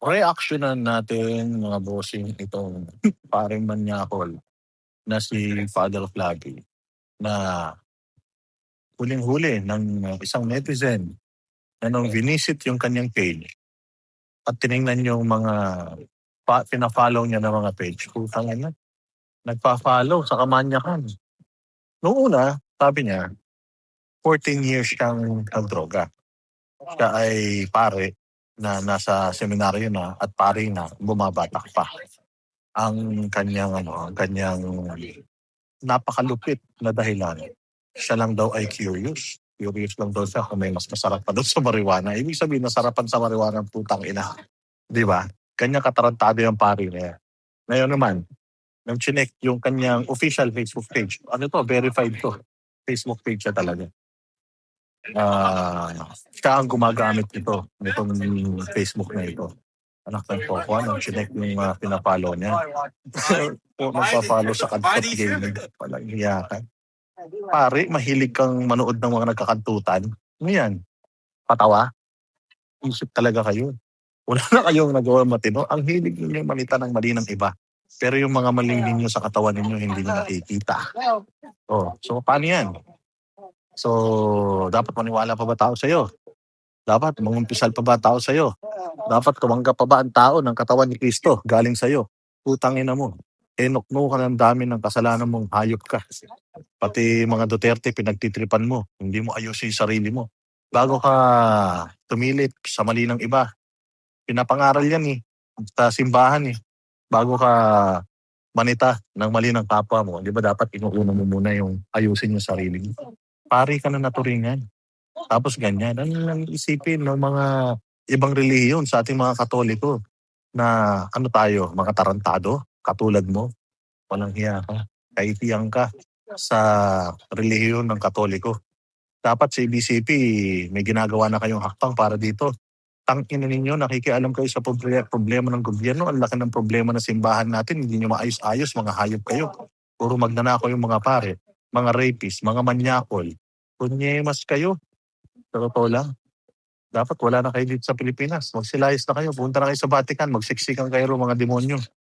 Reaksyonan natin mga bossing itong paring manyakol na si Father Flavi na huling-huli ng isang netizen na nung vinisit yung kanyang page at tiningnan yung mga pina-follow niya na mga page. Putang ina, nagpa-follow sa kamanyakan. Noong una, sabi niya, 14 years siyang nagdroga. Siya ay pare na nasa seminaryo na at pare na bumabatak pa. Ang kanyang napakalupit na dahilan. Siya lang daw ay curious. Curious lang daw siya kung may mas masarap pa daw sa marijuana. Ibig sabihin, nasarapan sa marijuana ang putang ina. Di ba? Kanya katarantado yung pare na yan. Ngayon naman, nang chinek yung kanyang official Facebook page. Ano to? Verified to. Facebook page siya talaga. Siya ang gumagamit nitong Facebook na ito. Anak ng Coco, nang chinek yung pinapalo niya. Magpapalo sa kantot gaming. Walang hiyakan. Pare, mahilig kang manood ng mga nagkakantutan. Ano yan? Patawa? Isip talaga kayo. Wala na kayong nagawa matino. Ang hilig ninyo manita ng mali ng iba. Pero yung mga mali ninyo sa katawan ninyo, hindi nyo nakikita. So paano yan? So, dapat maniwala pa ba tao sa'yo? Dapat mangumpisal pa ba tao sa'yo? Dapat tumanggap pa ba ang tao ng katawan ni Kristo galing sa'yo? Putang ina mo. Enokno ka ng dami ng kasalanan mong hayop ka. Pati mga Duterte pinagtitripan mo. Hindi mo ayusin yung sarili mo. Bago ka tumilit sa mali ng iba. Pinapangaral yan sa simbahan bago ka manita ng mali ng kapwa mo. Di ba dapat inuuna mo muna yung ayusin yung sarili mo. Pari ka na naturingan. Tapos ganyan. Ano lang isipin ng mga ibang relihiyon sa ating mga Katoliko na tayo, mga tarantado, katulad mo, walang hiya ka, kaitiyang ka sa relihiyon ng Katoliko. Dapat sa BCP, may ginagawa na kayong hakbang para dito. Tangina ninyo, nakikialam kayo sa problema ng gobyerno. Ang laki ng problema ng simbahan natin, hindi nyo maayos-ayos, mga hayop kayo. Puro magnanakaw yung mga pare, mga rapist, mga manyakol. Kunyemas kayo. Sa totoo lang. Dapat wala na kayo dito sa Pilipinas. Magsilayas na kayo. Punta na kayo sa Vatican. Magsiksikan kayo mga demonyo.